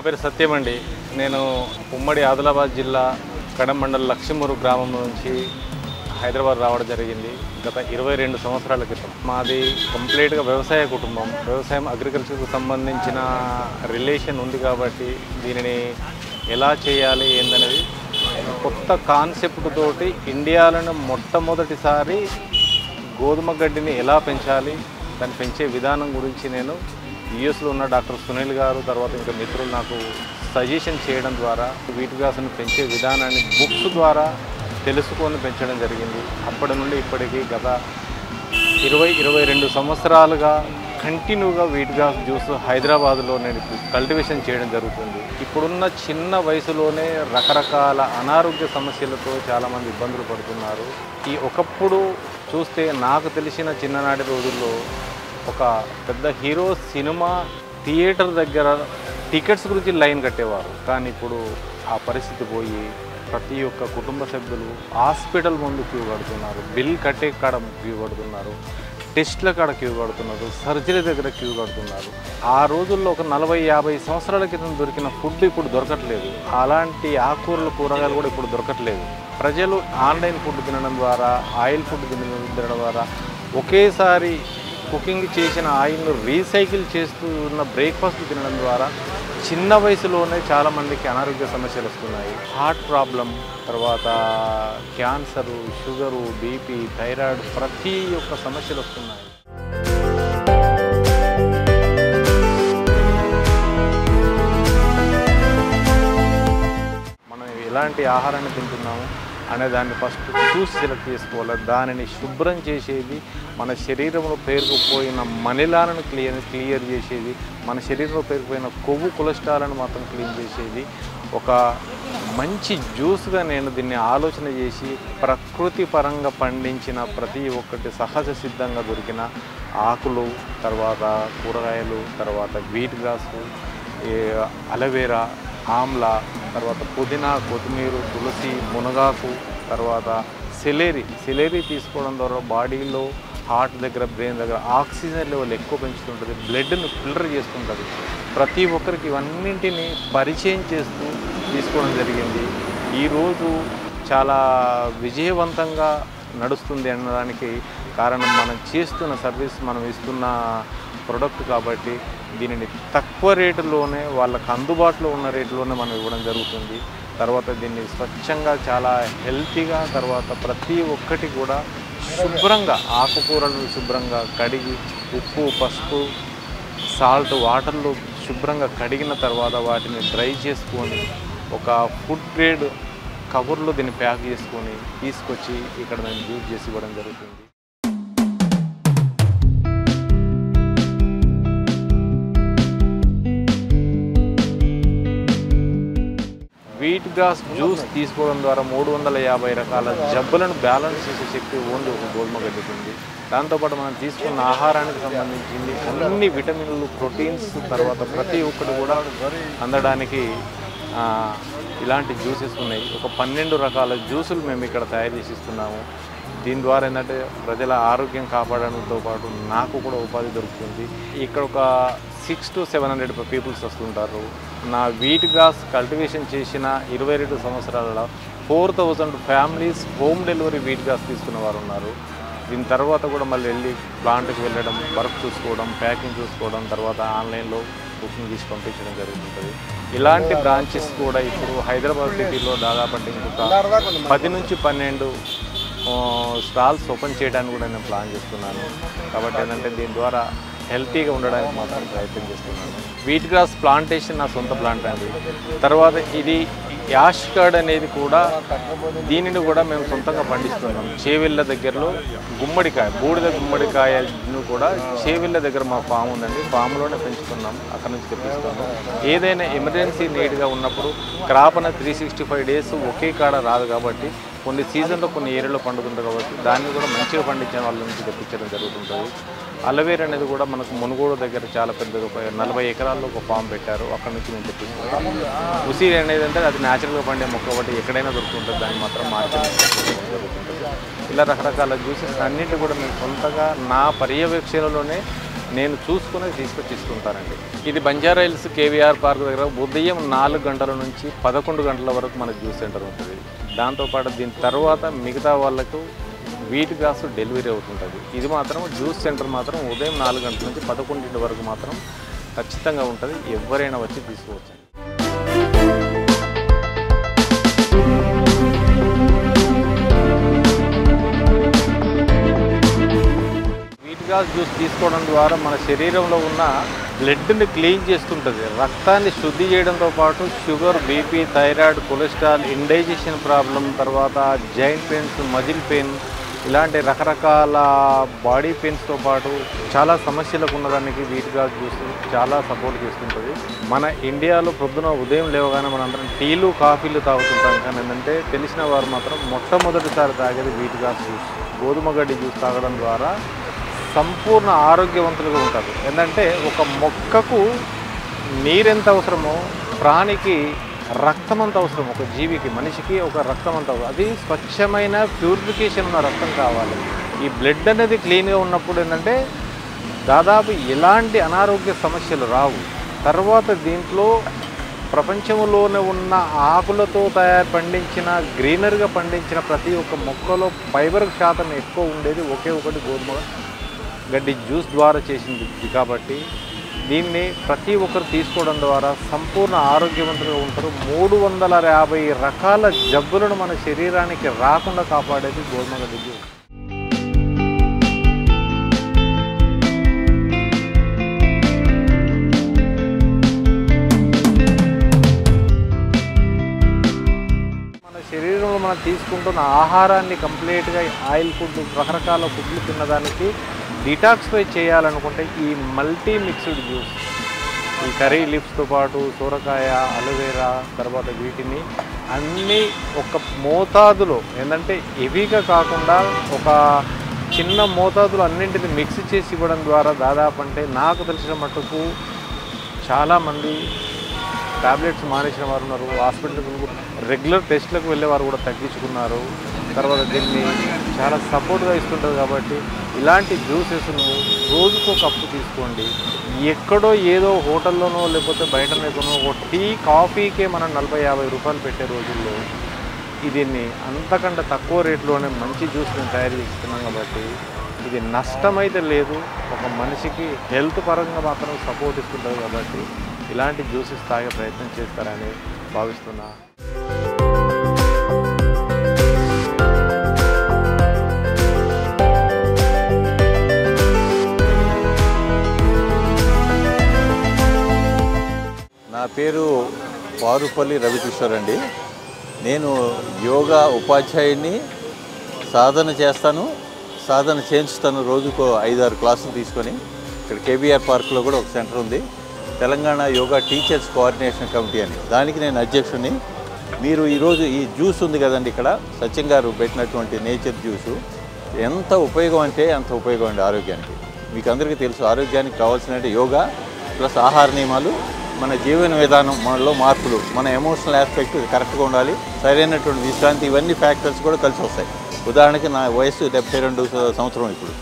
పేరు సత్యం అండి. నేను ఉమ్మడి ఆదిలాబాద్ జిల్లా కడెం మండలం లక్ష్మీమూరు గ్రామం నుంచి హైదరాబాద్ రావడం జరిగింది గత 22 సంవత్సరాల క్రితం. మాది కంప్లీట్గా వ్యవసాయ కుటుంబం. వ్యవసాయం అగ్రికల్చర్కు సంబంధించిన రిలేషన్ ఉంది కాబట్టి దీనిని ఎలా చేయాలి ఏందనేది కొత్త కాన్సెప్ట్ తోటి ఇండియాలో మొట్టమొదటిసారి గోధుమ గడ్డిని ఎలా పెంచాలి, దాన్ని పెంచే విధానం గురించి నేను యుఎస్లో ఉన్న డాక్టర్ సునీల్ గారు తర్వాత ఇంకా మిత్రులు నాకు సజెషన్ చేయడం ద్వారా వీట్ గ్రాస్ను పెంచే విధానాన్ని బుక్స్ ద్వారా తెలుసుకొని పెంచడం జరిగింది. అప్పటి నుండి ఇప్పటికీ గత 22 సంవత్సరాలుగా కంటిన్యూగా వీట్ గ్రాస్ జ్యూస్ హైదరాబాద్లో నేను కల్టివేషన్ చేయడం జరుగుతుంది. ఇప్పుడున్న చిన్న వయసులోనే రకరకాల అనారోగ్య సమస్యలతో చాలామంది ఇబ్బందులు పడుతున్నారు. ఒకప్పుడు చూస్తే నాకు తెలిసిన చిన్ననాటి రోజుల్లో ఒక పెద్ద హీరో సినిమా థియేటర్ దగ్గర టికెట్స్ గురించి లైన్ కట్టేవారు. కానీ ఇప్పుడు ఆ పరిస్థితి పోయి ప్రతి ఒక్క కుటుంబ సభ్యులు హాస్పిటల్ ముందు క్యూ కడుతున్నారు, బిల్ కట్టే కాడ క్యూ కడుతున్నారు, టెస్ట్ల కాడ క్యూ కడుతున్నారు, సర్జరీ దగ్గర క్యూ కడుతున్నారు. ఆ రోజుల్లో ఒక 40-50 సంవత్సరాల క్రితం దొరికిన ఫుడ్ ఇప్పుడు దొరకట్లేదు. అలాంటి ఆకుకూరలు కూరగాయలు కూడా ఇప్పుడు దొరకట్లేదు. ప్రజలు ఆన్లైన్ ఫుడ్ తినడం ద్వారా, ఆయిల్ ఫుడ్ తినడం ద్వారా ఒకేసారి కుకింగ్ చేసిన ఆయిల్ను రీసైకిల్ చేస్తూ ఉన్న బ్రేక్ఫాస్ట్ తినడం ద్వారా చిన్న వయసులోనే చాలామందికి అనారోగ్య సమస్యలు వస్తున్నాయి. హార్ట్ ప్రాబ్లం, తర్వాత క్యాన్సరు, షుగరు, బీపీ, థైరాయిడ్ ప్రతి ఒక్క సమస్యలు వస్తున్నాయి. మనం ఎలాంటి ఆహారాన్ని తింటున్నాము అనే దాన్ని ఫస్ట్ చూసి సెలెక్ట్ చేసుకోవాలి. దానిని శుభ్రం చేసేది, మన శరీరంలో పేరుకుపోయిన మనిలాలను క్లియర్ చేసేది, మన శరీరంలో పేరుకుపోయిన కొవ్వు కొలెస్ట్రాల్ని మాత్రం క్లీన్ చేసేది ఒక మంచి జ్యూస్గా నేను దీన్ని ఆలోచన చేసి ప్రకృతి పరంగా పండించిన ప్రతి ఒక్కటి సహజ సిద్ధంగా దొరికిన ఆకులు, తర్వాత కూరగాయలు, తర్వాత వీట్ గ్రాసు, అలోవెరా, ఆమ్లా, తర్వాత పుదీనా, కొత్తిమీర, తులసి, మునగాకు, తర్వాత సెలేరీ తీసుకోవడం ద్వారా బాడీలో హార్ట్ దగ్గర, బ్రెయిన్ దగ్గర ఆక్సిజన్ లెవెల్ ఎక్కువ పెంచుతుంటుంది, బ్లడ్ను ఫిల్టర్ చేస్తుంటుంది. ప్రతి ఒక్కరికి ఇవన్నింటినీ పరిచయం చేస్తూ తీసుకోవడం జరిగింది. ఈరోజు చాలా విజయవంతంగా నడుస్తుంది అనడానికి కారణం మనం చేస్తున్న సర్వీస్, మనం ఇస్తున్న ప్రొడక్ట్ కాబట్టి దీనిని తక్కువ రేటులోనే వాళ్ళకు అందుబాటులో ఉన్న రేటులోనే మనం ఇవ్వడం జరుగుతుంది. తర్వాత దీన్ని స్వచ్ఛంగా చాలా హెల్తీగా, తర్వాత ప్రతి ఒక్కటి కూడా శుభ్రంగా ఆకుకూరలు శుభ్రంగా కడిగి ఉప్పు, పసుపు, సాల్ట్ వాటర్లో శుభ్రంగా కడిగిన తర్వాత వాటిని డ్రై చేసుకొని ఒక ఫుడ్ గ్రేడ్ కవర్లో దీన్ని ప్యాక్ చేసుకొని తీసుకొచ్చి ఇక్కడ నేను యూజ్ చేసి ఇవ్వడం జరుగుతుంది. వీట్ గ్రాస్ జ్యూస్ తీసుకోవడం ద్వారా 350 రకాల జబ్బులను బ్యాలెన్స్ చేసే శక్తి ఓన్లీ ఒక గోధుమ గడ్డికి ఉంది. దాంతోపాటు మనం తీసుకున్న ఆహారానికి సంబంధించింది అన్ని విటమిన్లు, ప్రోటీన్స్, తర్వాత ప్రతి ఒక్కటి కూడా అందడానికి ఇలాంటి జ్యూసెస్ ఉన్నాయి. ఒక 12 రకాల జ్యూసులు మేము ఇక్కడ తయారు చేసి ఇస్తున్నాము. దీని ద్వారా ఏంటంటే ప్రజల ఆరోగ్యం కాపాడడంతో పాటు నాకు కూడా ఉపాధి దొరుకుతుంది. ఇక్కడ ఒక 600 to 700 పీపుల్స్ వస్తుంటారు. నా వీట్ గ్రాస్ కల్టివేషన్ చేసిన 22 సంవత్సరాలలో 4000 families home delivery wheat grass తీసుకున్న వారు ఉన్నారు. దీని తర్వాత కూడా మళ్ళీ వెళ్ళి ప్లాంట్కి వెళ్ళడం, వర్క్ చూసుకోవడం, ప్యాకింగ్ చూసుకోవడం, తర్వాత ఆన్లైన్లో బుకింగ్ చేసి పంపించడం జరుగుతుంటుంది. ఇలాంటి బ్రాంచెస్ కూడా ఇప్పుడు హైదరాబాద్ సిటీలో దాదాపు ఇంకొక 10 నుంచి 12 స్టాల్స్ ఓపెన్ చేయడానికి కూడా నేను ప్లాన్ చేస్తున్నాను. కాబట్టి ఏంటంటే దీని ద్వారా హెల్తీగా ఉండడానికి మాత్రం ప్రయత్నం చేస్తున్నాను. వీట్ గ్రాస్ ప్లాంటేషన్ నా సొంత ప్లాంట్ అండి. తర్వాత ఇది యాష్ కార్డ్ అనేది కూడా దీనిని కూడా మేము సొంతంగా పండిస్తున్నాం. చేవెళ్ళ దగ్గరలో గుమ్మడికాయ, బూడిద గుమ్మడికాయను కూడా చేవెళ్ళ దగ్గర మా ఫామ్ ఉందండి. ఫామ్లోనే పెంచుతున్నాం, అక్కడ నుంచి తెప్పిస్తున్నాం. ఏదైనా ఎమర్జెన్సీ నీడ్గా ఉన్నప్పుడు క్రాప్ అనేది 365 days ఒకే కాడ రాదు కాబట్టి కొన్ని సీజన్లో కొన్ని ఏరియాలో పండుతుంటుంది కాబట్టి దాన్ని కూడా మంచిగా పండించే వాళ్ళ నుంచి తెప్పించడం జరుగుతుంటుంది. అలోవెరా అనేది కూడా మనకు మునుగోడు దగ్గర చాలా పెద్దగా 40 ఎకరాల్లో ఒక ఫామ్ పెట్టారు, అక్కడ నుంచి మేము తెప్పించుకుంటాం. ఉసిరి అనేది అంటే అది న్యాచురల్గా పండే మొక్క ఒకటి ఎక్కడైనా దొరుకుతుంటుంది, దాన్ని మాత్రం మార్కెట్ జరుగుతుంటుంది. ఇలా రకరకాల జ్యూసెస్ అన్నింటినీ కూడా మేము సొంతగా నా పర్యవేక్షణలోనే నేను చూసుకుని తీసుకొచ్చి ఇస్తుంటానండి. ఇది బంజారా హిల్స్ కేవీఆర్ పార్క్ దగ్గర ఉదయం 4 గంటల నుంచి 11 గంటల వరకు మన జ్యూస్ సెంటర్ ఉంటుంది. దాంతోపాటు దీని తర్వాత మిగతా వాళ్ళకు వీట్ గ్లాస్ డెలివరీ అవుతుంటుంది. ఇది మాత్రం జ్యూస్ సెంటర్ మాత్రం ఉదయం 4 గంటల నుంచి 11 వరకు మాత్రం ఖచ్చితంగా ఉంటుంది. ఎవరైనా వచ్చి తీసుకోవచ్చు. వీట్ గ్లాస్ జ్యూస్ తీసుకోవడం ద్వారా మన శరీరంలో ఉన్న బ్లడ్ని క్లీన్ చేస్తుంటుంది. రక్తాన్ని శుద్ధి చేయడంతో పాటు sugar, BP, thyroid, cholesterol, indigestion problem, తర్వాత జాయింట్ పెయిన్స్, మజిల్ పెయిన్, ఇలాంటి రకరకాల బాడీ పెయిన్స్తో పాటు చాలా సమస్యలకు ఉన్నదానికి వీట్ గ్లాస్ జ్యూస్ చాలా సపోర్ట్ చేస్తుంటుంది. మన ఇండియాలో పొద్దున ఉదయం లేవగానే మనందరం టీలు, కాఫీలు తాగుతుంటాం. కానీ ఏంటంటే తెలిసిన వారు మాత్రం మొట్టమొదటిసారి తాగేది వీట్ గ్లాస్ జ్యూస్. గోధుమ గడ్డి జ్యూస్ తాగడం ద్వారా సంపూర్ణ ఆరోగ్యవంతులుగా ఉంటారు. ఏంటంటే ఒక మొక్కకు నీరెంత అవసరమో ప్రాణికి రక్తం అంత అవసరం. ఒక జీవికి, మనిషికి ఒక రక్తం అంత అవసరం. అది స్వచ్ఛమైన ప్యూరిఫికేషన్ ఉన్న రక్తం కావాలి. ఈ బ్లడ్ అనేది క్లీన్గా ఉన్నప్పుడు ఏంటంటే దాదాపు ఎలాంటి అనారోగ్య సమస్యలు రావు. తర్వాత దీంట్లో ప్రపంచంలోనే ఉన్న ఆకులతో పండించిన, గ్రీనరీగా పండించిన ప్రతి ఒక్క మొక్కలో ఫైబర్ శాతం ఎక్కువ ఉండేది ఒకే ఒకటి గోధుమ గడ్డి జ్యూస్ ద్వారా చేసింది. కాబట్టి దీన్ని ప్రతి ఒక్కరు తీసుకోవడం ద్వారా సంపూర్ణ ఆరోగ్యవంతులుగా ఉంటారు. 350 రకాల జబ్బులను మన శరీరానికి రాకుండా కాపాడేది గోధుమ గడ్డి జ్యూస్. మన శరీరంలో మనం తీసుకుంటున్న ఆహారాన్ని కంప్లీట్గా ఆయిల్ ఫుడ్, రకరకాల ఫుడ్లు తిన్నదానికి డిటాక్స్ఫై చేయాలనుకుంటే ఈ మల్టీ మిక్స్డ్ జ్యూస్, ఈ కర్రీ లీవ్స్తో పాటు సోరకాయ, అలోవేరా, తర్వాత వీటిని అన్నీ ఒక మోతాదులో ఏంటంటే హెవీగా కాకుండా ఒక చిన్న మోతాదులో అన్నింటిని మిక్స్ చేసి ఇవ్వడం ద్వారా దాదాపు అంటే నాకు తెలిసిన మట్టుకు చాలామంది టాబ్లెట్స్ మానేసిన వారు ఉన్నారు. హాస్పిటల్కి రెగ్యులర్ టెస్ట్లకు వెళ్ళేవారు కూడా తగ్గించుకున్నారు. తర్వాత దీన్ని చాలా సపోర్ట్గా ఇస్తుంటుంది. కాబట్టి ఇలాంటి జ్యూసెస్ను రోజుకో కప్పు తీసుకోండి. ఎక్కడో ఏదో హోటల్లోనో లేకపోతే బయటనో ఒక టీ, కాఫీకే మనం 40-50 రూపాయలు పెట్టే రోజుల్లో దీన్ని అంతకంటే తక్కువ రేట్లోనే మంచి జ్యూస్ మేము తయారు చేస్తున్నాం. కాబట్టి ఇది నష్టమైతే లేదు, ఒక మనిషికి హెల్త్ పరంగా మాత్రం సపోర్ట్ ఇస్తుంటుంది. కాబట్టి ఇలాంటి జ్యూసెస్ తాగే ప్రయత్నం చేస్తారని భావిస్తున్నా. నా పేరు పారుపల్లి రవికిషోర్ అండి. నేను యోగా ఉపాధ్యాయుడిని, సాధన చేస్తాను, సాధన చేయించుతాను. రోజుకో 5-6 క్లాసులు తీసుకొని ఇక్కడ కేబీఆర్ పార్క్లో కూడా ఒక సెంటర్ ఉంది, Telangana yoga teachers coordination committee అని. దానికి నేను అధ్యక్షుడిని. మీరు ఈరోజు ఈ జ్యూస్ ఉంది కదండి, ఇక్కడ సత్యం గారు పెట్టినటువంటి నేచర్ జ్యూసు ఎంత ఉపయోగం అంటే అంత ఉపయోగం అండి ఆరోగ్యానికి. మీకు అందరికీ తెలుసు, ఆరోగ్యానికి కావాల్సిన యోగా ప్లస్ ఆహార నియమాలు, మన జీవన విధానం, మనలో మార్పులు, మన ఎమోషనల్ ఆస్పెక్ట్ కరెక్ట్గా ఉండాలి, సరైనటువంటి విశ్రాంతి, ఇవన్నీ ఫ్యాక్టర్స్ కూడా కలిసి వస్తాయి. ఉదాహరణకి నా వయసు 72 సంవత్సరం ఇప్పుడు.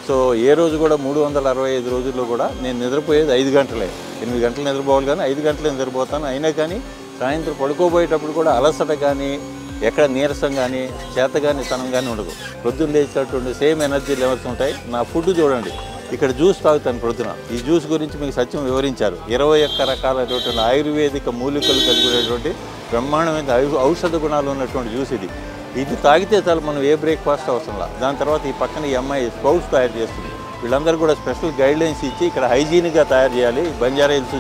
సో ఏ రోజు కూడా 365 రోజుల్లో కూడా నేను నిద్రపోయేది 5 గంటలే. 8 గంటలు నిద్రపోవాలి, కానీ 5 గంటలే నిద్రపోతాను. అయినా కానీ సాయంత్రం పడుకోబోయేటప్పుడు కూడా అలసట కానీ, ఎక్కడ నీరసం కానీ, చేత కానీ, తనం కానీ ఉండదు. ప్రొద్దున లేచినటువంటి సేమ్ ఎనర్జీ లెవెల్స్ ఉంటాయి. నా ఫుడ్ చూడండి, ఇక్కడ జ్యూస్ తాగుతాను ప్రొద్దున. ఈ జ్యూస్ గురించి మీకు సత్యం వివరించారు. 21 రకాలైనటువంటి ఆయుర్వేదిక మూలికలు కలిగినటువంటి బ్రహ్మాండమైన ఔషధ గుణాలు ఉన్నటువంటి జ్యూస్ ఇది. ఇది తాగితే చాలు, మనం ఏ బ్రేక్ఫాస్ట్ అవసరంలా. దాని తర్వాత ఈ పక్కన ఈ అమ్మాయి స్పౌట్స్ తయారు చేస్తుంది. వీళ్ళందరూ కూడా స్పెషల్ గైడ్లైన్స్ ఇచ్చి ఇక్కడ హైజీనిక్గా తయారు చేయాలి. Banjara hills,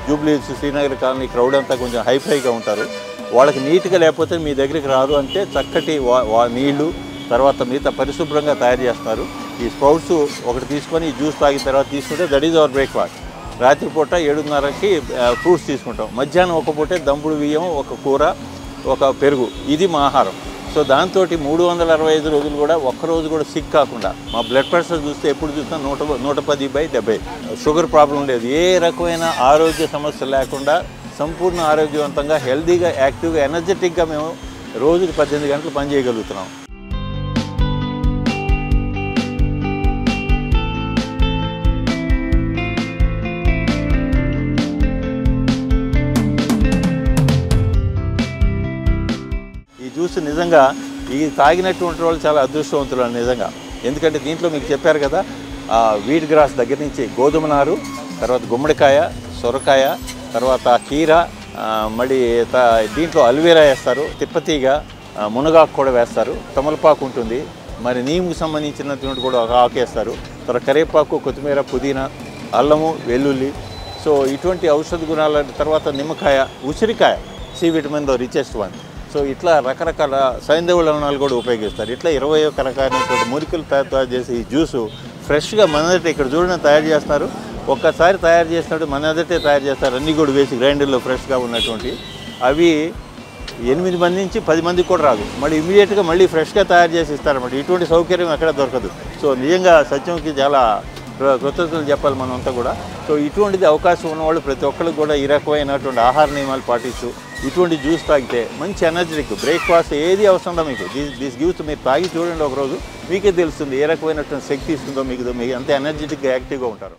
Jubilee hills, Srinagar colony crowd అంతా కొంచెం హైఫైగా ఉంటారు. వాళ్ళకి నీట్గా లేకపోతే మీ దగ్గరికి రాదు అంటే చక్కటి నీళ్లు, తర్వాత మిగతా పరిశుభ్రంగా తయారు చేస్తారు. ఈ స్ప్రౌట్స్ ఒకటి తీసుకొని ఈ జ్యూస్ తాగిన తర్వాత తీసుకుంటే దట్ ఈజ్ అవర్ బ్రేక్ఫాస్ట్. రాత్రిపూట 7:30కి ఫ్రూట్స్ తీసుకుంటాం. మధ్యాహ్నం ఒక పూటే దంపుడు బియ్యం, ఒక కూర, ఒక పెరుగు, ఇది మా ఆహారం. సో దాంతో 365 రోజులు కూడా ఒక్కరోజు కూడా సిక్ కాకుండా, మా బ్లడ్ ప్రెషర్ చూస్తే ఎప్పుడు చూసినా 110/70. షుగర్ ప్రాబ్లం లేదు, ఏ రకమైన ఆరోగ్య సమస్య లేకుండా సంపూర్ణ ఆరోగ్యవంతంగా, హెల్తీగా, యాక్టివ్గా, ఎనర్జెటిక్గా మేము రోజుకి 18 గంటలు పనిచేయగలుగుతున్నాం. జ్యూస్ నిజంగా ఈ తాగినటువంటి వాళ్ళు చాలా అదృష్టవంతులు నిజంగా. ఎందుకంటే దీంట్లో మీకు చెప్పారు కదా, వీట్ గ్రాస్ దగ్గర నుంచి గోధుమ నారు, తర్వాత గుమ్మడికాయ, సొరకాయ, తర్వాత కీర, మళ్ళీ దీంట్లో అల్వేరా వేస్తారు, తిప్పతీగ, మునగాకు కూడా వేస్తారు, తమలపాకు ఉంటుంది, మరి నీముకు సంబంధించినటువంటి కూడా ఒక ఆకు వేస్తారు, తర్వాత కరివేపాకు, కొత్తిమీర, పుదీనా, అల్లము, వెల్లుల్లి. సో ఇటువంటి ఔషధ గుణాల తర్వాత నిమ్మకాయ, ఉసిరికాయ, సి విటమిన్లో రిచెస్ట్ వన్. సో ఇట్లా రకరకాల సైంధవ లవణాలు కూడా ఉపయోగిస్తారు. ఇట్లా 21 రకాలైనటువంటి మూలికలు తయారు చేసి ఈ జ్యూసు ఫ్రెష్గా మన దగ్గర ఇక్కడ చూడడం తయారు చేస్తారు. ఒక్కసారి తయారు చేసినట్టు మన దగ్గరే తయారు చేస్తారు, అన్నీ కూడా వేసి గ్రైండర్లో ఫ్రెష్గా ఉన్నటువంటి. అవి 8 మంది నుంచి 10 మందికి కూడా రాదు, మళ్ళీ ఇమీడియట్గా మళ్ళీ ఫ్రెష్గా తయారు చేసి ఇస్తారన్నమాట. ఇటువంటి సౌకర్యం ఎక్కడ దొరకదు. సో నిజంగా సత్యంకి చాలా కృతజ్ఞతలు చెప్పాలి మనం అంతా కూడా. సో ఇటువంటిది అవకాశం ఉన్నవాళ్ళు ప్రతి ఒక్కరికి కూడా ఈ రకమైనటువంటి ఆహార నియమాలు పాటిస్తూ ఇటువంటి జ్యూస్ తాగితే మంచి ఎనర్జెటిక్ బ్రేక్ఫాస్ట్ ఏది అవసరం మీకు దిస్ గివ్స్. మీరు తాగి చూడండి ఒకరోజు, మీకే తెలుస్తుంది ఏ రకమైనటువంటి శక్తి ఇస్తుందో మీకు అంత ఎనర్జెటిక్గా యాక్టివ్గా ఉంటారు.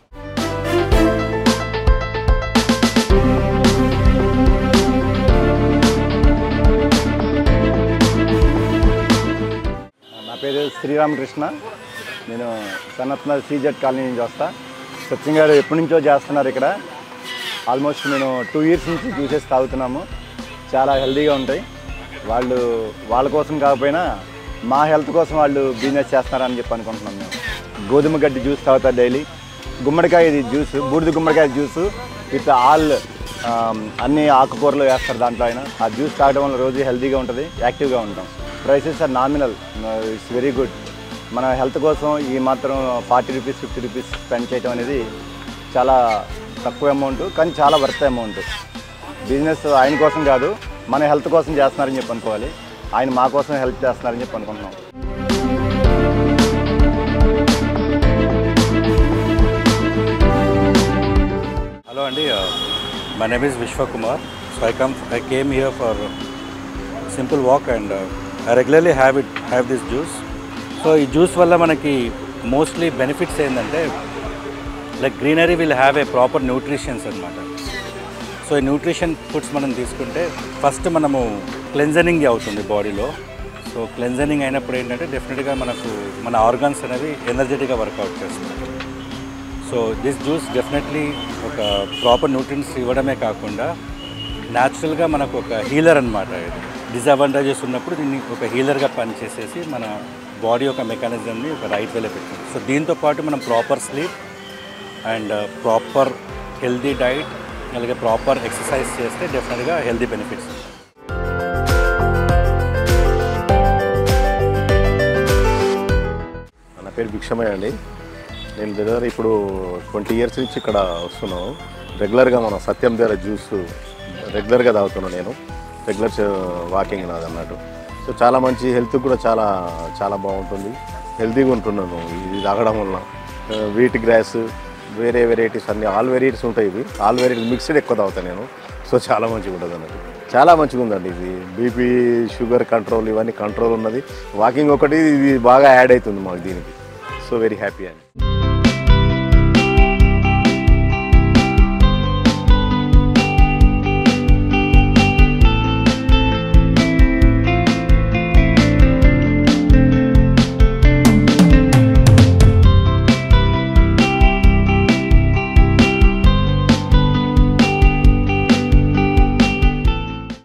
నా పేరు శ్రీరామకృష్ణ. నేను సనత్న సీజెడ్ కాలనీ నుంచి వస్తా. సత్యం గారు ఎప్పటి నుంచో చేస్తున్నారు ఇక్కడ. ఆల్మోస్ట్ నేను 2 ఇయర్స్ నుంచి జ్యూసెస్ తాగుతున్నాము. చాలా హెల్తీగా ఉంటాయి. వాళ్ళ కోసం కాకపోయినా మా హెల్త్ కోసం వాళ్ళు బిజినెస్ చేస్తున్నారని చెప్పి అనుకుంటున్నాం. మేము గోధుమ గడ్డి జ్యూస్ తాగుతారు డైలీ. గుమ్మడికాయ జ్యూస్, బూడిద గుమ్మడికాయ జ్యూసు విత్ అన్ని ఆకుకూరలు వేస్తారు దాంట్లో. ఆ జ్యూస్ తాగడం వల్ల రోజు హెల్తీగా ఉంటుంది, యాక్టివ్గా ఉంటాం. Prices are nominal, it's very good. మన హెల్త్ కోసం ఈ మాత్రం 40 రూపీస్ 50 రూపీస్ స్పెండ్ చేయడం అనేది చాలా తక్కువ అమౌంట్, కానీ చాలా వర్త్ అమౌంట్. బిజినెస్ ఆయన కోసం కాదు, మన హెల్త్ కోసం చేస్తున్నారని చెప్పి అనుకోవాలి. ఆయన మా కోసం హెల్ప్ చేస్తున్నారని చెప్పి అనుకుంటున్నాం. Hello Andy, my name is Vishwa Kumar. So I came here for simple walk and I regularly have this juice. So ఈ జ్యూస్ వల్ల మనకి మోస్ట్లీ బెనిఫిట్స్ ఏంటంటే like greenery will have a proper nutritions అనమాట. So ఈ nutrition foods మనం తీసుకుంటే first మనము క్లెన్జనింగ్ అవుతుంది బాడీలో. సో క్లెన్జనింగ్ అయినప్పుడు ఏంటంటే డెఫినెట్గా మన ఆర్గాన్స్ అనేవి ఎనర్జెటిక్గా వర్కౌట్ చేస్తుంది. సో దిస్ జ్యూస్ డెఫినెట్లీ ఒక ప్రాపర్ న్యూట్రియంట్స్ ఇవ్వడమే కాకుండా న్యాచురల్గా మనకు ఒక హీలర్ అనమాట. డిసడ్వాంటేజెస్ ఉన్నప్పుడు దీన్ని ఒక హీలర్గా పనిచేసేసి మన బాడీ యొక్క మెకానిజంని ఒక రైట్ వేలో పెట్టుకుంది. సో దీంతో పాటు మనం proper sleep and proper healthy diet అలాగే ప్రాపర్ ఎక్సర్సైజ్ చేస్తే డెఫినెట్గా హెల్దీ బెనిఫిట్స్. నా పేరు భిక్షమయ్య అండి. నేను దగ్గర ఇప్పుడు 20 ఇయర్స్ నుంచి ఇక్కడ వస్తున్నాను. రెగ్యులర్గా మన సత్యం దగ్గర జ్యూస్ రెగ్యులర్గా తాగుతున్నాను. నేను రెగ్యులర్ వాకింగ్ నాది అన్నట్టు. సో చాలా మంచి హెల్త్ కూడా చాలా చాలా బాగుంటుంది, హెల్తీగా ఉంటున్నాను ఇది తాగడం వల్ల. వీట్ గ్రాస్, వేరే వెరైటీస్ అన్ని ఆల్ వెరైటీస్ ఉంటాయి. ఇవి ఆల్ వెరైటీస్ మిక్స్డ్ ఎక్కువ తాగుతాను నేను. సో చాలా మంచిగా ఉంటుంది అన్నట్టు, చాలా మంచిగా ఉందండి. ఇది బీపీ షుగర్ కంట్రోల్ ఇవన్నీ కంట్రోల్ ఉన్నది. వాకింగ్ ఒకటి ఇది బాగా యాడ్ అవుతుంది మాకు దీనికి. సో వెరీ హ్యాపీ అండి.